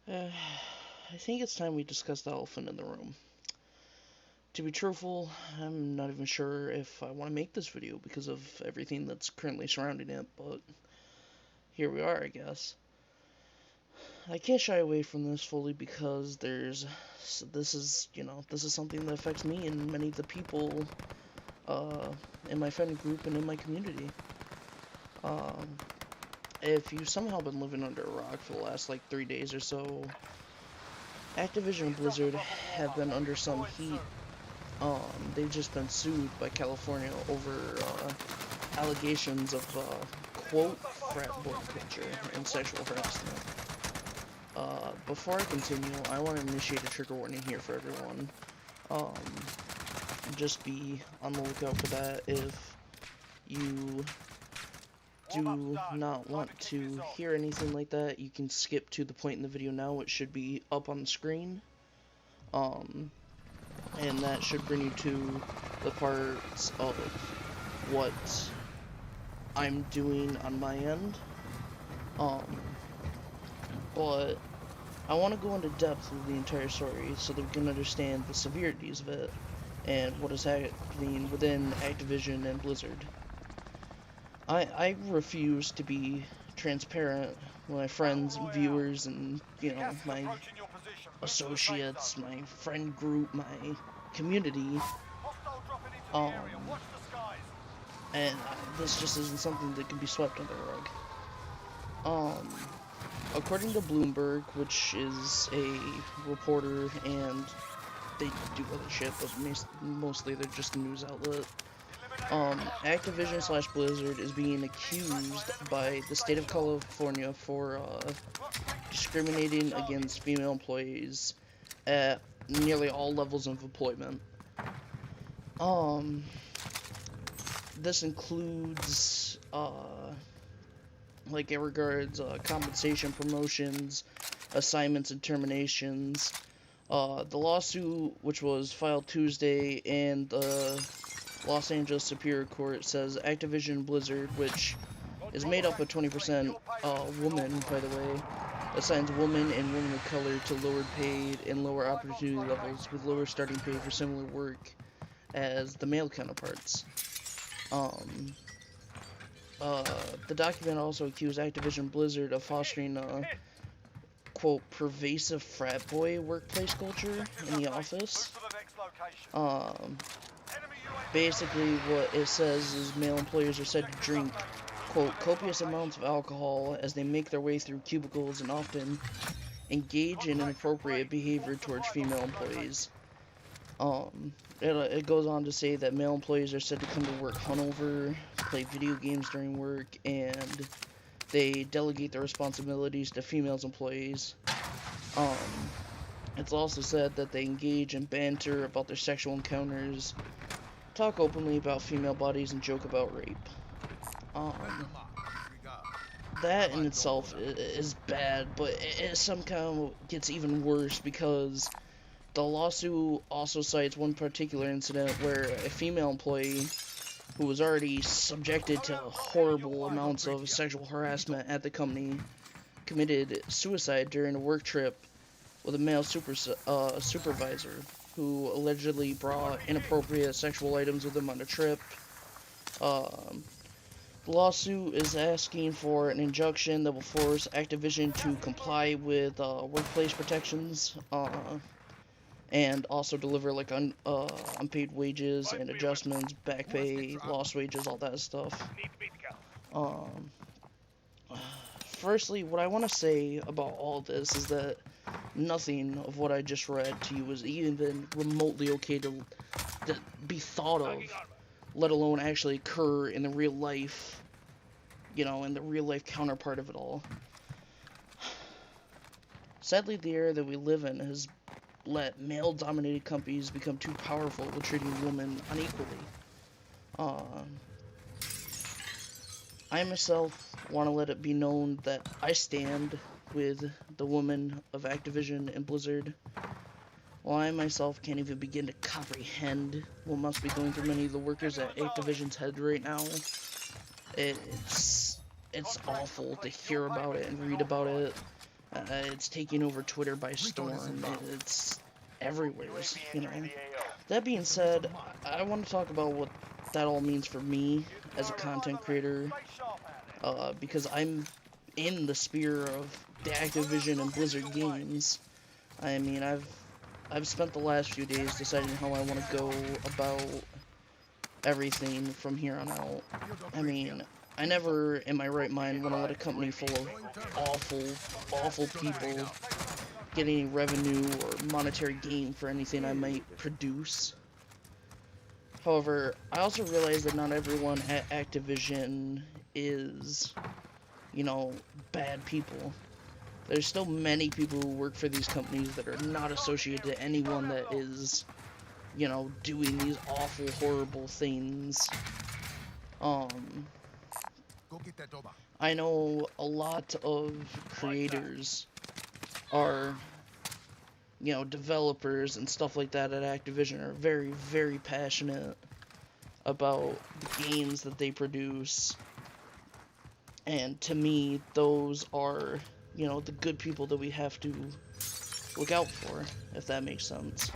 Uh, I think it's time we discuss the elephant in the room. To be truthful, I'm not even sure if I want to make this video because of everything that's currently surrounding it, but here we are, I guess. I can't shy away from this fully because this is something that affects me and many of the people uh, in my friend group and in my community. Um, if you've somehow been living under a rock for the last like 3 days or so, Activision and Blizzard have been under some heat. They've just been sued by California over allegations of quote frat boy culture and sexual harassment. Before I continue, I want to initiate a trigger warning here for everyone. Um, just be on the lookout for that if you do not want to hear anything like that. You can skip to the point in the video now. It should be up on the screen. Um, and that should bring you to the parts of what I'm doing on my end. Um, but I want to go into depth with the entire story so that we can understand the severities of it and what is happening within Activision and Blizzard. I refuse to be transparent with my friends and viewers and, my associates, my friend group, my community. Um, and this just isn't something that can be swept under the rug. Um, According to Bloomberg, which is a reporter and they do other shit, but mostly they're just a news outlet. Activision slash Blizzard is being accused by the state of California for discriminating against female employees at nearly all levels of employment. This includes like it regards compensation, promotions, assignments, and terminations. The lawsuit, which was filed Tuesday, and the Los Angeles Superior Court says Activision Blizzard, which is made up of 20% women, by the way, assigns women and women of color to lower paid and lower opportunity levels with lower starting pay for similar work as the male counterparts. Um, uh, the document also accused Activision Blizzard of fostering a, quote, pervasive frat boy workplace culture in the office. Um, Basically, what it says is male employers are said to drink, quote, copious amounts of alcohol as they make their way through cubicles and often engage in inappropriate behavior towards female employees. It goes on to say that male employees are said to come to work hungover, play video games during work, and they delegate their responsibilities to female employees. Um, it's also said that they engage in banter about their sexual encounters, talk openly about female bodies, and joke about rape. Um, that in itself is bad, but it somehow gets even worse because the lawsuit also cites one particular incident where a female employee who was already subjected to horrible amounts of sexual harassment at the company committed suicide during a work trip with a male supervisor who allegedly brought inappropriate sexual items with him on the trip. Um, the lawsuit is asking for an injunction that will force Activision to comply with workplace protections and also deliver like unpaid wages and adjustments, back pay, lost wages, all that stuff. Um, Firstly, what I want to say about all this is that nothing of what I just read to you is even remotely okay to be thought of, let alone actually occur in the real life, in the real life counterpart of it all. Sadly, the era that we live in has let male-dominated companies become too powerful with treating women unequally. Um, I myself want to let it be known that I stand with the women of Activision and Blizzard. While I myself can't even begin to comprehend what must be going through many of the workers at Activision's head right now, it's awful to hear about it and read about it. It's taking over Twitter by storm. It's everywhere, you know. That being said, I want to talk about what that all means for me as a content creator, because I'm in the sphere of the Activision and Blizzard games. I mean, I've spent the last few days deciding how I want to go about everything from here on out. I mean, I never, in my right mind, want to let a company full of awful, awful people get any revenue or monetary gain for anything I might produce. However, I also realize that not everyone at Activision is, you know, bad people. There's still many people who work for these companies that are not associated to anyone that is, you know, doing these awful, horrible things. I know a lot of creators are, you know, developers and stuff like that at Activision are very, very passionate about the games that they produce. And to me, those are, you know, the good people that we have to look out for, if that makes sense.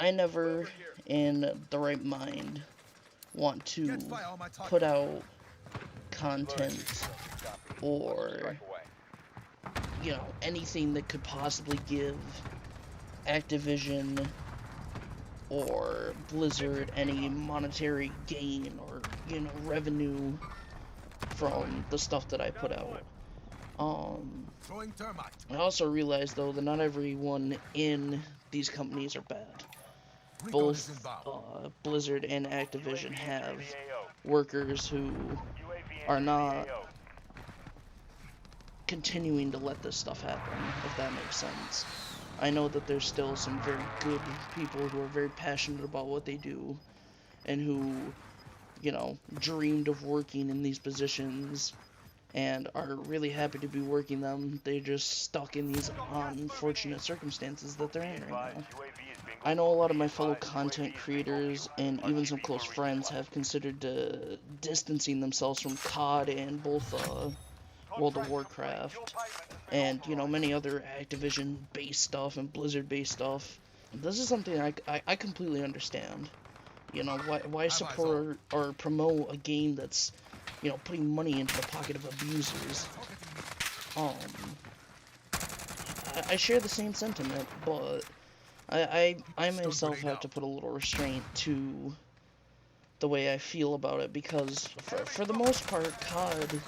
I never, in the right mind, want to put out content or, you know, anything that could possibly give Activision or Blizzard any monetary gain or, you know, revenue from the stuff that I put out. I also realize, though, that not everyone in these companies are bad. Both Blizzard and Activision have workers who are not continuing to let this stuff happen, if that makes sense. I know that there's still some very good people who are very passionate about what they do and who, you know, dreamed of working in these positions and are really happy to be working them. They're just stuck in these unfortunate circumstances that they're in right now. I know a lot of my fellow content creators and even some close friends have considered distancing themselves from COD and both World of Warcraft and, you know, many other Activision-based stuff and Blizzard-based stuff. This is something I completely understand. You know, why support or promote a game that's, you know, putting money into the pocket of abusers? I share the same sentiment, but I myself have to put a little restraint to the way I feel about it, because for the most part, COD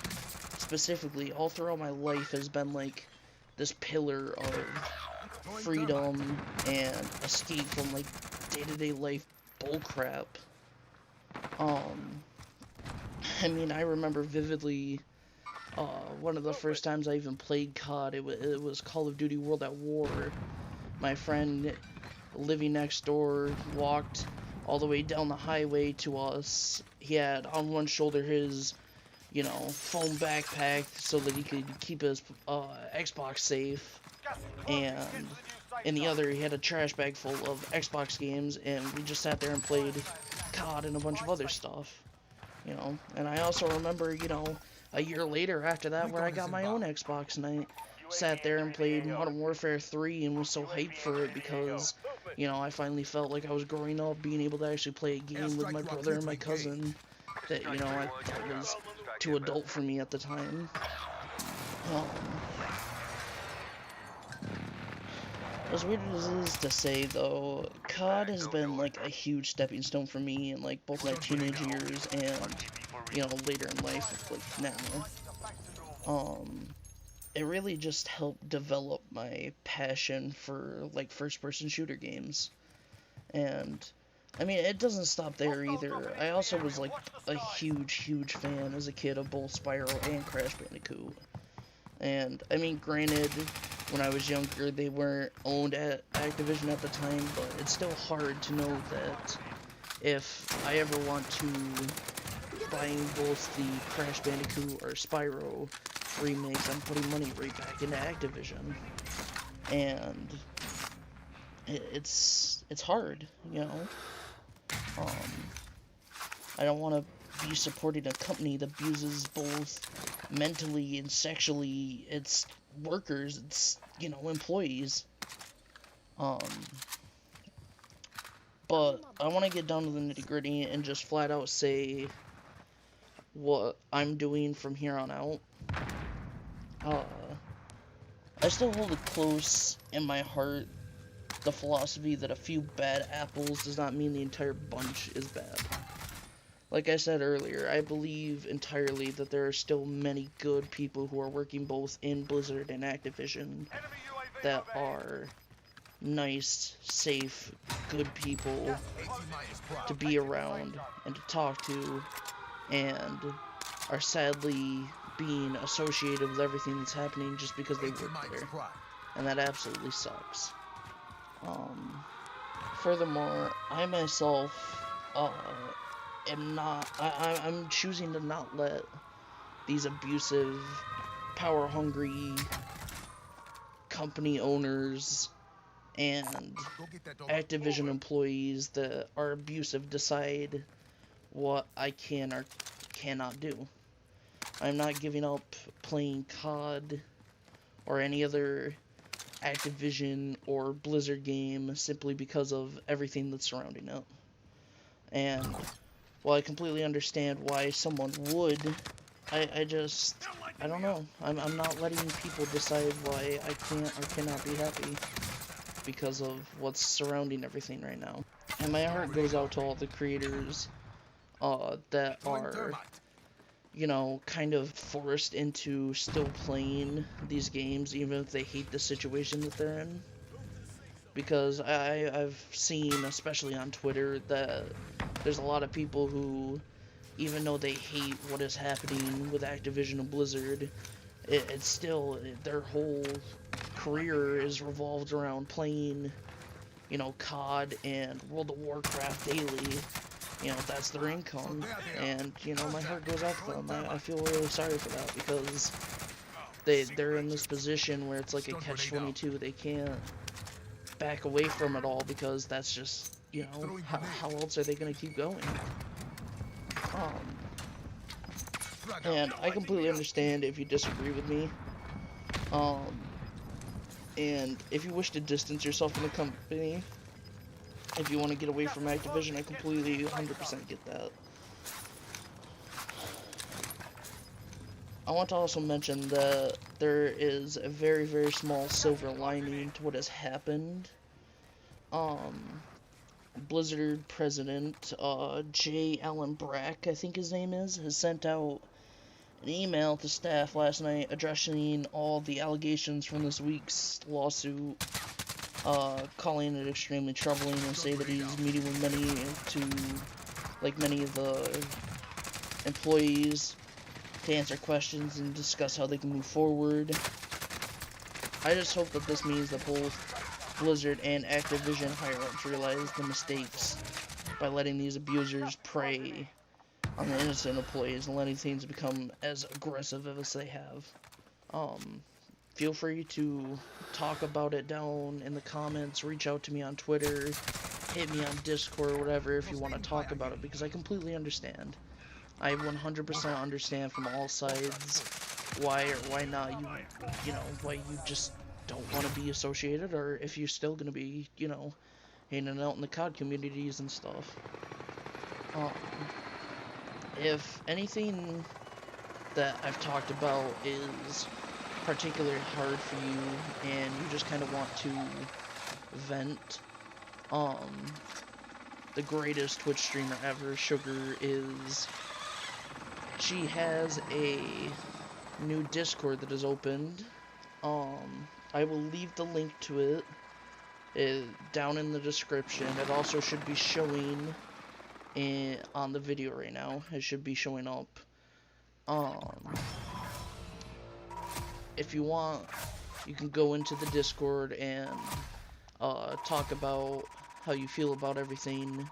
specifically, all throughout my life has been like this pillar of freedom and escape from like day-to-day life bullcrap. I mean, I remember vividly one of the first times I even played COD. It was Call of Duty World at War. My friend living next door walked all the way down the highway to us. He had on one shoulder his, you know, foam backpack so that he could keep his Xbox safe, and in the other he had a trash bag full of Xbox games, and we just sat there and played COD and a bunch of other stuff, you know. And I also remember, you know, a year later after that, where I got my own Xbox, and I sat there and played Modern Warfare 3 and was so hyped for it because, you know, I finally felt like I was growing up, being able to actually play a game with my brother and my cousin that, you know, I thought was too adult for me at the time. As weird as it is to say, though, COD has been like a huge stepping stone for me in like both my teenage years and, you know, later in life, like now. It really just helped develop my passion for like first-person shooter games. And I mean, it doesn't stop there either. I also was like a huge fan as a kid of both Spyro and Crash Bandicoot. And I mean, granted, when I was younger, they weren't owned at Activision at the time, but it's still hard to know that if I ever want to buy both the Crash Bandicoot or Spyro remakes, I'm putting money right back into Activision. And it's hard, you know. I don't want to be supporting a company that abuses both mentally and sexually its workers, its, employees. Um, but I want to get down to the nitty gritty and just flat out say what I'm doing from here on out. Uh, I still hold it close in my heart, the philosophy that a few bad apples does not mean the entire bunch is bad. Like I said earlier, I believe entirely that there are still many good people who are working both in Blizzard and Activision that are nice, safe, good people to be around and to talk to, and are sadly being associated with everything that's happening just because they work there. And that absolutely sucks. Furthermore, I myself am not. I'm choosing to not let these abusive, power-hungry company owners and Activision employees that are abusive decide what I can or cannot do. I'm not giving up playing COD or any other Activision or Blizzard game simply because of everything that's surrounding it. And while I completely understand why someone would, I don't know. I'm not letting people decide why I can't or cannot be happy because of what's surrounding everything right now. And my heart goes out to all the creators that are, kind of forced into still playing these games even if they hate the situation that they're in. Because I've seen, especially on Twitter, that there's a lot of people who, even though they hate what is happening with Activision and Blizzard, it's still, their whole career is revolved around playing, COD and World of Warcraft daily. That's their income. And, my heart goes out to them. I feel really sorry for that because they're in this position where it's like a catch-22. They can't back away from it all because that's just, how else are they going to keep going? And I completely understand if you disagree with me. And if you wish to distance yourself from the company, if you want to get away from Activision, I completely 100% get that. I want to also mention that there is a very, very small silver lining to what has happened. Blizzard president, J. Allen Brack, I think his name is, has sent out an email to staff last night addressing all the allegations from this week's lawsuit, calling it extremely troubling and say that he's meeting with many of the employees to answer questions and discuss how they can move forward. I just hope that this means that both Blizzard and Activision higher-ups realize the mistakes by letting these abusers prey on the innocent employees and letting things become as aggressive as they have. Feel free to talk about it down in the comments, reach out to me on Twitter, hit me on Discord or whatever if you want to talk about it, because I completely understand. I 100% understand from all sides why or why not why you just don't want to be associated, or if you're still going to be, hanging out in the COD communities and stuff. If anything that I've talked about is particularly hard for you and you just kind of want to vent, the greatest Twitch streamer ever, Sugar, she has a new Discord that is opened. I will leave the link to it down in the description. It also should be showing on the video right now. It should be showing up. If you want, you can go into the Discord and talk about how you feel about everything.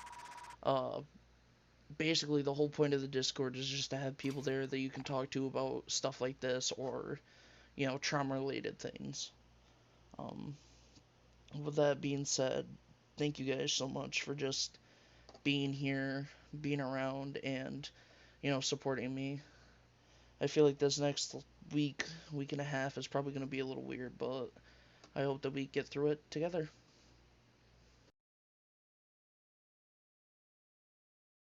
Basically, the whole point of the Discord is just to have people there that you can talk to about stuff like this or, trauma-related things. With that being said, thank you guys so much for just being here, being around, and supporting me. I feel like this next week, week and a half is probably going to be a little weird, but I hope that we get through it together.